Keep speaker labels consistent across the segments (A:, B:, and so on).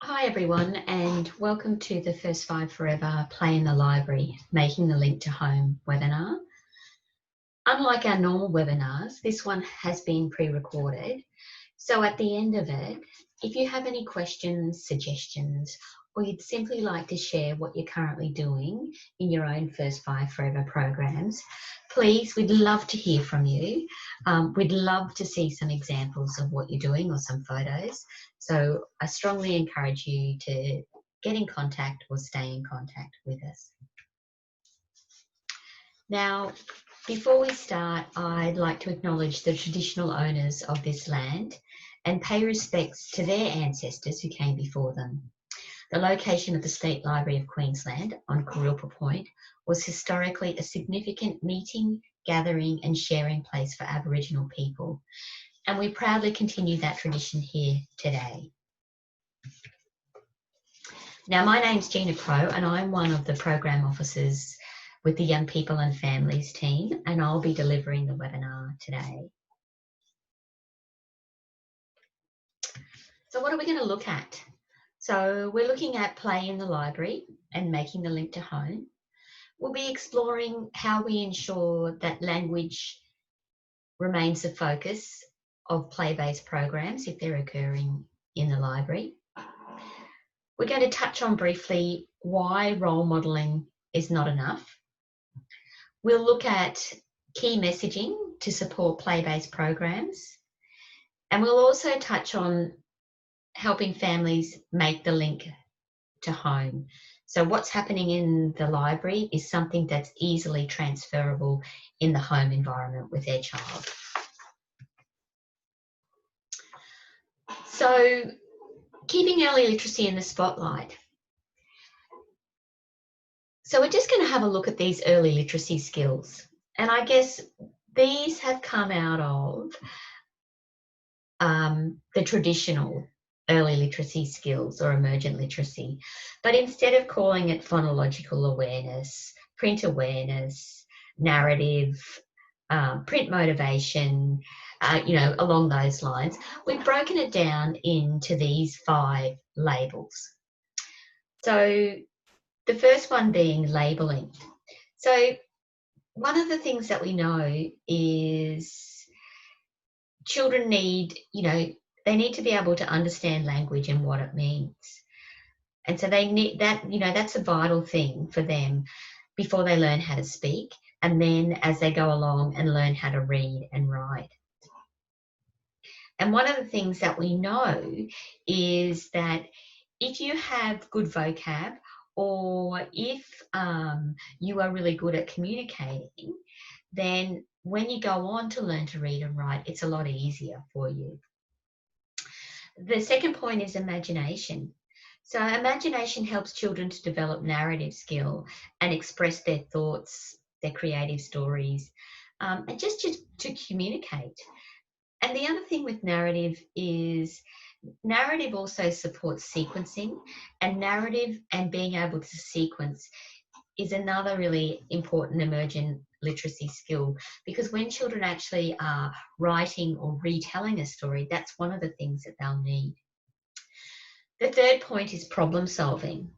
A: Hi everyone, and welcome to the First Five Forever Play in the Library, Making the Link to Home webinar. Unlike our normal webinars, this one has been pre-recorded. So at the end of it, if you have any questions, suggestions, or you'd simply like to share what you're currently doing in your own First Five Forever programs, please, we'd love to hear from you. We'd love to see some examples of what you're doing or some photos. So I strongly encourage you to get in contact or stay in contact with us. Now, before we start, I'd like to acknowledge the traditional owners of this land and pay respects to their ancestors who came before them. The location of the State Library of Queensland on Kurilpa Point was historically a significant meeting, gathering and sharing place for Aboriginal people, and we proudly continue that tradition here today. Now, my name's Gina Crow and I'm one of the program officers with the Young People and Families team, and I'll be delivering the webinar today. So what are we going to look at? So we're looking at play in the library and making the link to home. We'll be exploring how we ensure that language remains the focus of play-based programs if they're occurring in the library. We're going to touch on briefly why role modelling is not enough. We'll look at key messaging to support play-based programs. And we'll also touch on helping families make the link to home. So what's happening in the library is something that's easily transferable in the home environment with their child. So keeping early literacy in the spotlight. So we're just going to have a look at these early literacy skills. And I guess these have come out of the traditional early literacy skills or emergent literacy. But instead of calling it phonological awareness, print awareness, narrative, print motivation, along those lines, we've broken it down into these 5 labels. So the first one being labelling. So one of the things that we know is children need, they need to be able to understand language and what it means. And so they need that, that's a vital thing for them before they learn how to speak, and then as they go along and learn how to read and write. And one of the things that we know is that if you have good vocab, or if you are really good at communicating, then when you go on to learn to read and write, it's a lot easier for you. The second point is imagination. So imagination helps children to develop narrative skill and express their thoughts, their creative stories, and just to communicate. And the other thing with narrative is narrative also supports sequencing, and narrative and being able to sequence is another really important emergent literacy skill, because when children actually are writing or retelling a story, that's one of the things that they'll need. The third point is problem solving.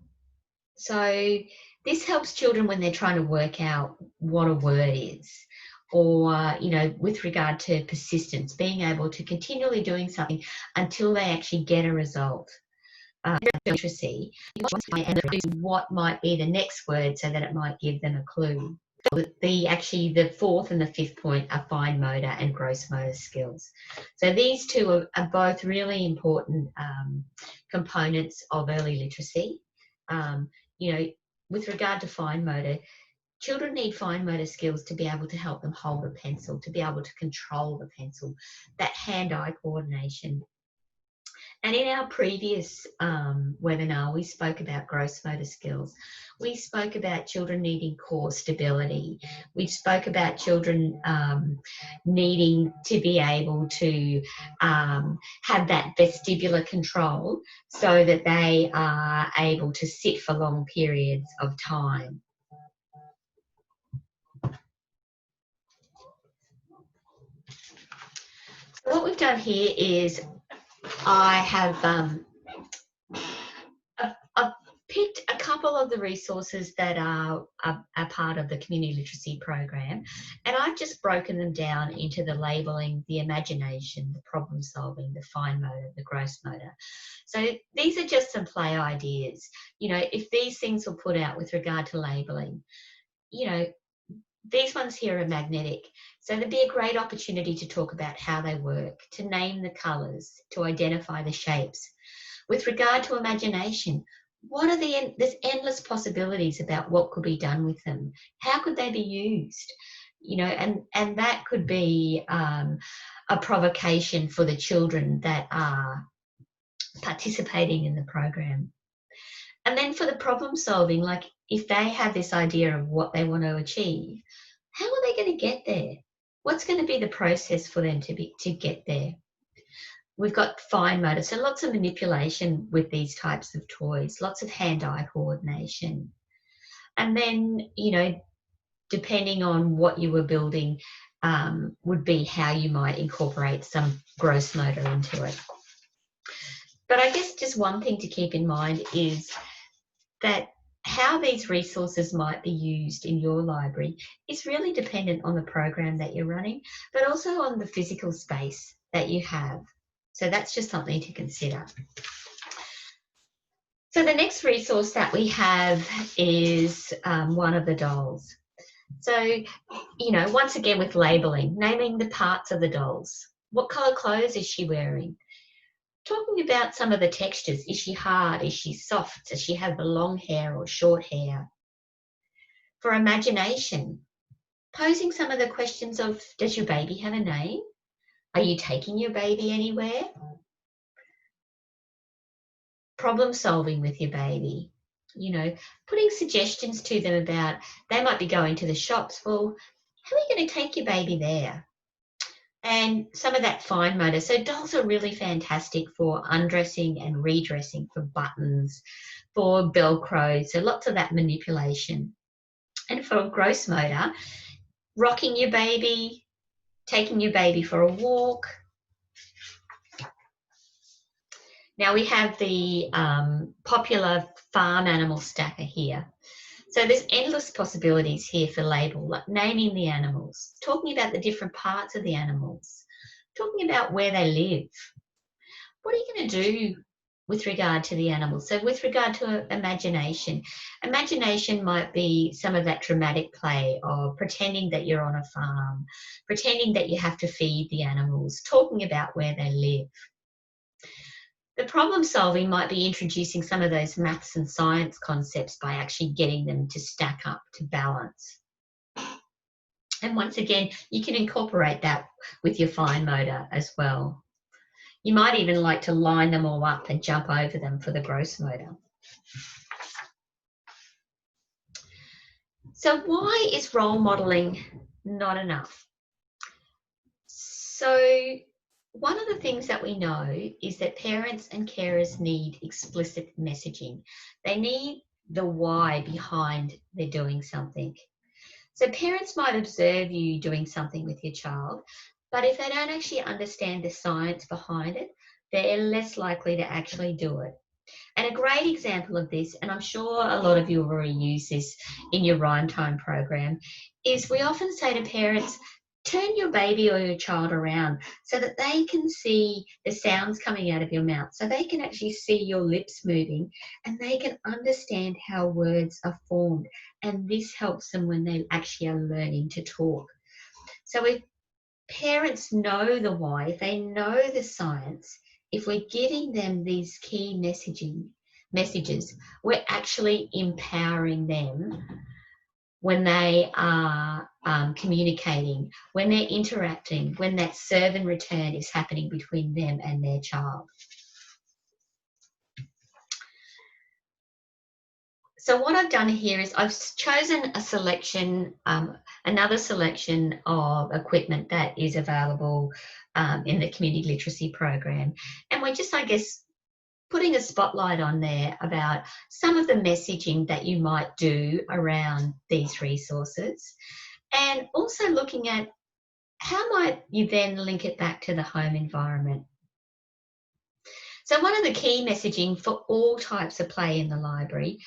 A: So this helps children when they're trying to work out what a word is, or, with regard to persistence, being able to continually doing something until they actually get a result. Literacy, what might be the next word so that it might give them a clue. The fourth and the fifth point are fine motor and gross motor skills. So these two are both really important components of early literacy. With regard to fine motor, children need fine motor skills to be able to help them hold a pencil, to be able to control the pencil, that hand-eye coordination. And in our previous webinar, we spoke about gross motor skills. We spoke about children needing core stability. We spoke about children needing to be able to have that vestibular control so that they are able to sit for long periods of time. So what we've done here is I have picked a couple of the resources that are part of the community literacy program, and I've just broken them down into the labelling, the imagination, the problem solving, the fine motor, the gross motor. So these are just some play ideas. You know, if these things were put out with regard to labelling, you know, these ones here are magnetic. So there'd be a great opportunity to talk about how they work, to name the colours, to identify the shapes. With regard to imagination, what are there's endless possibilities about what could be done with them. How could they be used? You know, and that could be a provocation for the children that are participating in the program. And then for the problem solving, like if they have this idea of what they want to achieve, how are they going to get there? What's going to be the process for them to get there? We've got fine motor, so lots of manipulation with these types of toys, lots of hand-eye coordination. And then, you know, depending on what you were building, would be how you might incorporate some gross motor into it. But I guess just one thing to keep in mind is that how these resources might be used in your library is really dependent on the program that you're running, but also on the physical space that you have. So that's just something to consider. So the next resource that we have is one of the dolls. So, you know, once again with labelling, naming the parts of the dolls. What colour clothes is she wearing? Talking about some of the textures. Is she hard? Is she soft? Does she have the long hair or short hair? For imagination, posing some of the questions of, does your baby have a name? Are you taking your baby anywhere? Problem solving with your baby. You know, putting suggestions to them about, they might be going to the shops. Well, how are you going to take your baby there? And some of that fine motor. So dolls are really fantastic for undressing and redressing, for buttons, for Velcro. So lots of that manipulation. And for gross motor, rocking your baby, taking your baby for a walk. Now we have the popular farm animal stacker here. So there's endless possibilities here for label, like naming the animals, talking about the different parts of the animals, talking about where they live. What are you going to do with regard to the animals? So with regard to imagination, imagination might be some of that dramatic play of pretending that you're on a farm, pretending that you have to feed the animals, talking about where they live. The problem solving might be introducing some of those maths and science concepts by actually getting them to stack up, to balance. And once again, you can incorporate that with your fine motor as well. You might even like to line them all up and jump over them for the gross motor. So why is role modelling not enough? So one of the things that we know is that parents and carers need explicit messaging. They need the why behind they're doing something. So parents might observe you doing something with your child, but if they don't actually understand the science behind it, they're less likely to actually do it. And a great example of this, and I'm sure a lot of you have already used this in your rhyme time program, is we often say to parents, turn your baby or your child around so that they can see the sounds coming out of your mouth, so they can actually see your lips moving and they can understand how words are formed. And this helps them when they actually are learning to talk. So if parents know the why, if they know the science, if we're giving them these key messages, we're actually empowering them when they are communicating, when they're interacting, when that serve and return is happening between them and their child. So what I've done here is I've chosen a selection, another selection of equipment that is available in the community literacy program. And we're just, I guess, putting a spotlight on there about some of the messaging that you might do around these resources, and also looking at how might you then link it back to the home environment. So one of the key messaging for all types of play in the library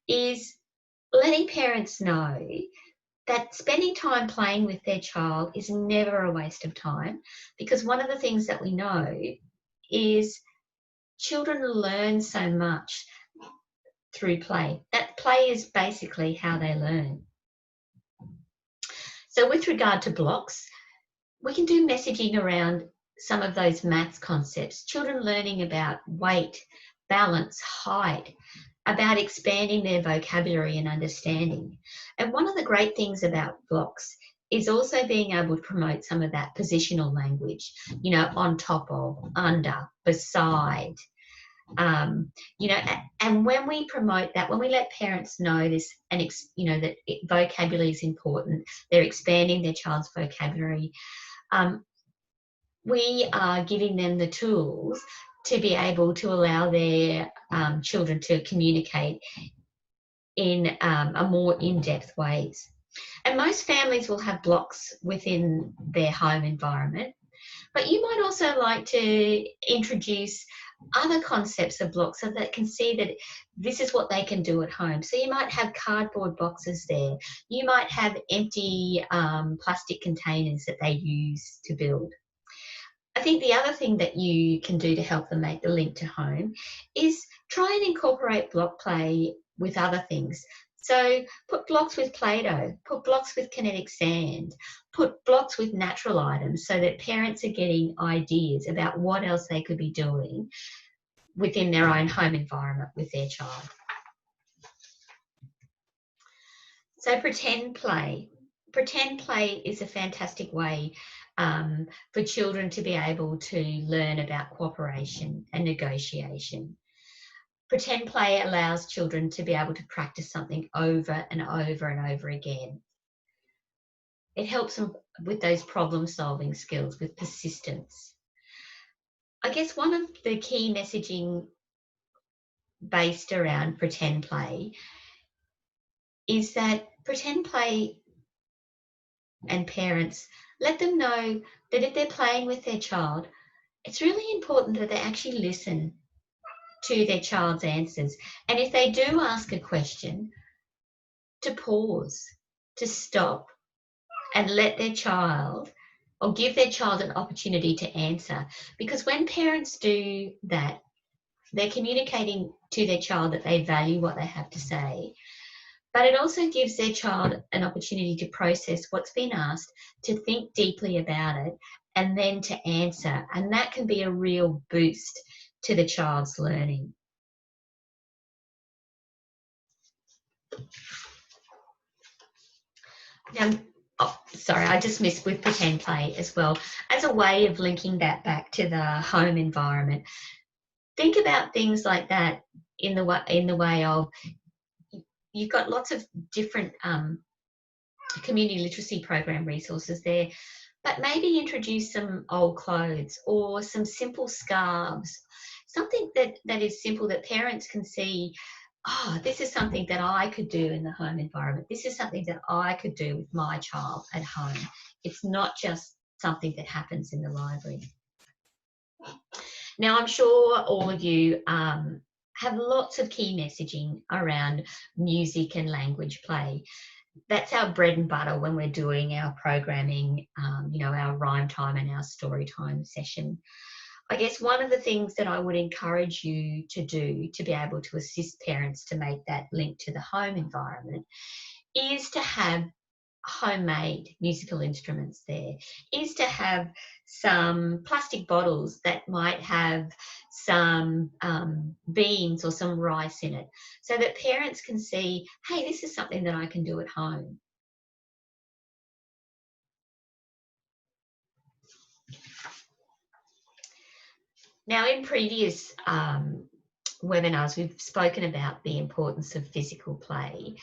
A: is letting parents know that spending time playing with their child is never a waste of time, because one of the things that we know is children learn so much through play. That play is basically how they learn. So with regard to blocks, we can do messaging around some of those maths concepts, children learning about weight, balance, height, about expanding their vocabulary and understanding. And one of the great things about blocks is also being able to promote some of that positional language, on top of, under, beside, and when we promote that, when we let parents know this and, that vocabulary is important, they're expanding their child's vocabulary, we are giving them the tools to be able to allow their children to communicate in a more in-depth ways. And most families will have blocks within their home environment, but you might also like to introduce other concepts of blocks so that can see that this is what they can do at home. So you might have cardboard boxes there. You might have empty plastic containers that they use to build. I think the other thing that you can do to help them make the link to home is try and incorporate block play with other things. So put blocks with Play-Doh, put blocks with kinetic sand, put blocks with natural items so that parents are getting ideas about what else they could be doing within their own home environment with their child. So pretend play. Pretend play is a fantastic way for children to be able to learn about cooperation and negotiation. Pretend play allows children to be able to practice something over and over and over again. It helps them with those problem-solving skills, with persistence. I guess one of the key messaging based around pretend play is that pretend play and parents let them know that if they're playing with their child, it's really important that they actually listen to their child's answers. And if they do ask a question, to pause, to stop, and let their child, or give their child an opportunity to answer. Because when parents do that, they're communicating to their child that they value what they have to say. But it also gives their child an opportunity to process what's been asked, to think deeply about it, and then to answer. And that can be a real boost to the child's learning. Now, sorry, I just missed with pretend play as well. As a way of linking that back to the home environment, think about things like that in the way of, you've got lots of different community literacy program resources there, but maybe introduce some old clothes or some simple scarves, something that is simple that parents can see. Oh, this is something that I could do in the home environment. This is something that I could do with my child at home. It's not just something that happens in the library. Now, I'm sure all of you have lots of key messaging around music and language play. That's our bread and butter when we're doing our programming, our rhyme time and our story time session. I guess one of the things that I would encourage you to do to be able to assist parents to make that link to the home environment is to have homemade musical instruments there, is to have some plastic bottles that might have some beans or some rice in it, so that parents can see, hey, this is something that I can do at home. Now, in previous webinars, we've spoken about the importance of physical play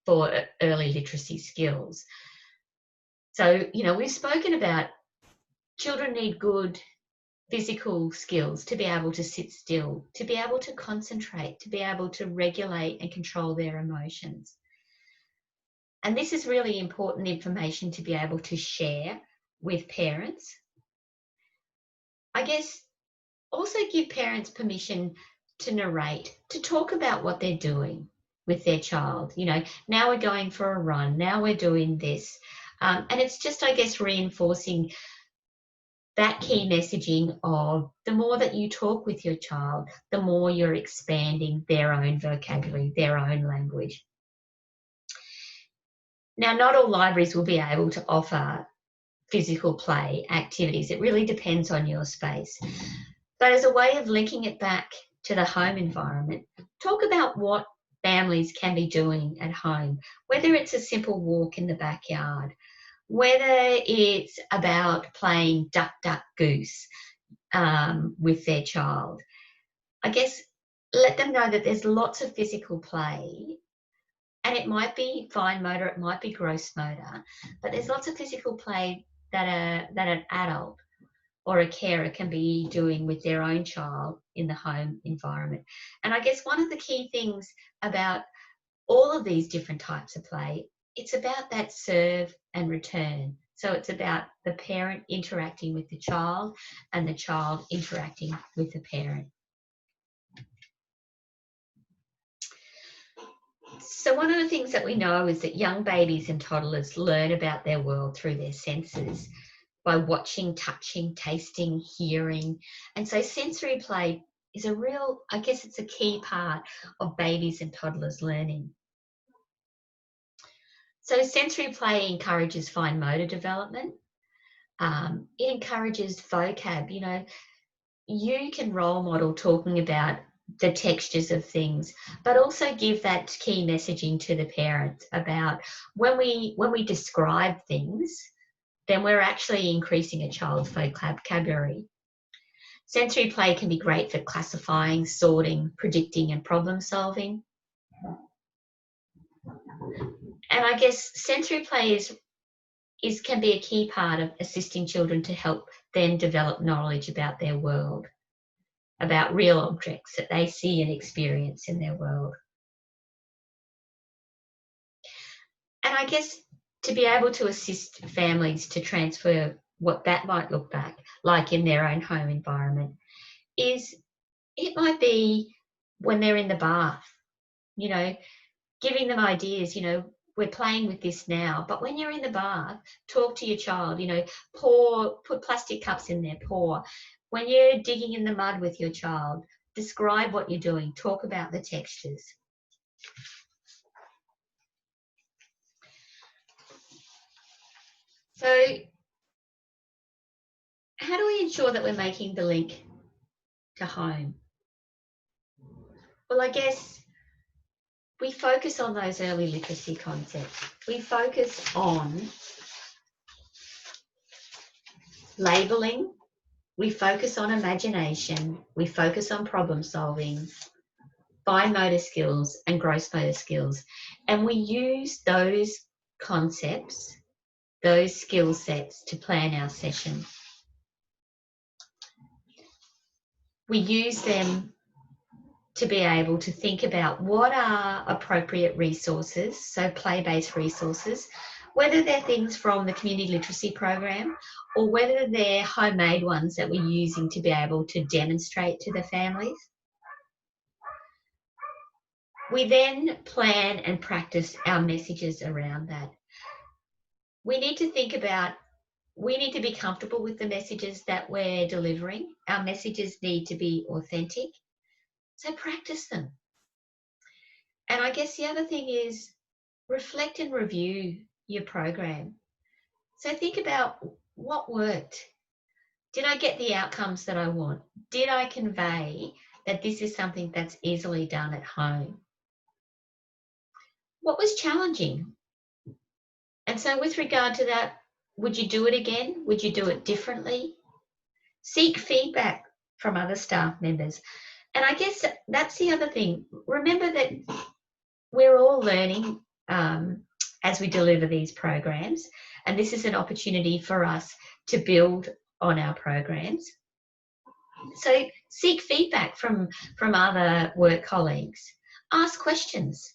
A: for early literacy skills. So, we've spoken about children need good physical skills to be able to sit still, to be able to concentrate, to be able to regulate and control their emotions. And this is really important information to be able to share with parents. I guess Also give parents permission to narrate, to talk about what they're doing with their child. You know, now we're going for a run, now we're doing this. And it's just, I guess, reinforcing that key messaging of the more that you talk with your child, the more you're expanding their own vocabulary, their own language. Now, not all libraries will be able to offer physical play activities. It really depends on your space. But as a way of linking it back to the home environment, talk about what families can be doing at home, whether it's a simple walk in the backyard, whether it's about playing duck, duck, goose with their child. I guess let them know that there's lots of physical play, and it might be fine motor, it might be gross motor, but there's lots of physical play that an adult or a carer can be doing with their own child in the home environment. And I guess one of the key things about all of these different types of play, it's about that serve and return. So it's about the parent interacting with the child and the child interacting with the parent. So one of the things that we know is that young babies and toddlers learn about their world through their senses by watching, touching, tasting, hearing. And so sensory play is a real, I guess it's a key part of babies and toddlers learning. So sensory play encourages fine motor development. It encourages vocab. You know, you can role model talking about the textures of things, but also give that key messaging to the parents about when we describe things, then we're actually increasing a child's vocabulary. Sensory play can be great for classifying, sorting, predicting, and problem solving. And I guess sensory play can be a key part of assisting children to help them develop knowledge about their world, about real objects that they see and experience in their world. And I guess to be able to assist families to transfer what that might look like in their own home environment is it might be when they're in the bath, you know, giving them ideas, you know, we're playing with this now, but when you're in the bath, talk to your child, you know, put plastic cups in there, pour. When you're digging in the mud with your child, describe what you're doing, talk about the textures. So how do we ensure that we're making the link to home? Well, I guess we focus on those early literacy concepts. We focus on labelling, we focus on imagination, we focus on problem solving, fine motor skills and gross motor skills. And we use those concepts, those skill sets to plan our session. We use them to be able to think about what are appropriate resources, so play-based resources, whether they're things from the community literacy program or whether they're homemade ones that we're using to be able to demonstrate to the families. We then plan and practice our messages around that. We need to think about, we need to be comfortable with the messages that we're delivering. Our messages need to be authentic, so practice them. And I guess the other thing is reflect and review your program. So think about what worked. Did I get the outcomes that I want? Did I convey that this is something that's easily done at home? What was challenging? And so with regard to that, would you do it again? Would you do it differently? Seek feedback from other staff members. And I guess that's the other thing. Remember that we're all learning as we deliver these programs, and this is an opportunity for us to build on our programs. So seek feedback from other work colleagues. Ask questions.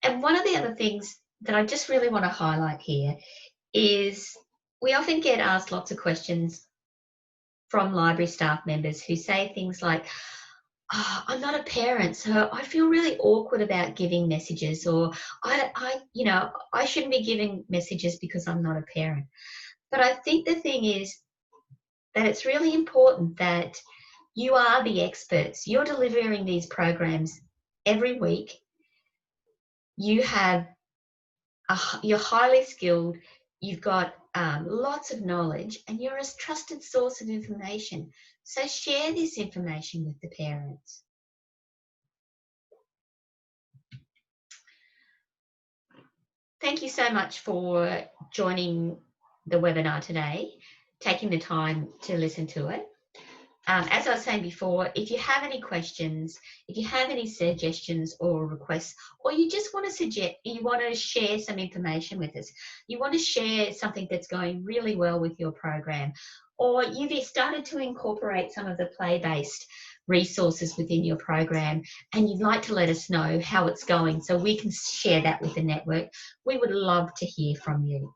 A: And one of the other things that I just really want to highlight here is we often get asked lots of questions from library staff members who say things like, "Oh, I'm not a parent, so I feel really awkward about giving messages," or I shouldn't be giving messages because I'm not a parent. But I think the thing is that it's really important that you are the experts. You're delivering these programs every week. You have you're highly skilled. You've got lots of knowledge, and you're a trusted source of information. So share this information with the parents. Thank you so much for joining the webinar today, taking the time to listen to it. As I was saying before, if you have any questions, if you have any suggestions or requests, or you just want to share some information with us, you want to share something that's going really well with your program, or you've started to incorporate some of the play-based resources within your program, and you'd like to let us know how it's going so we can share that with the network, we would love to hear from you.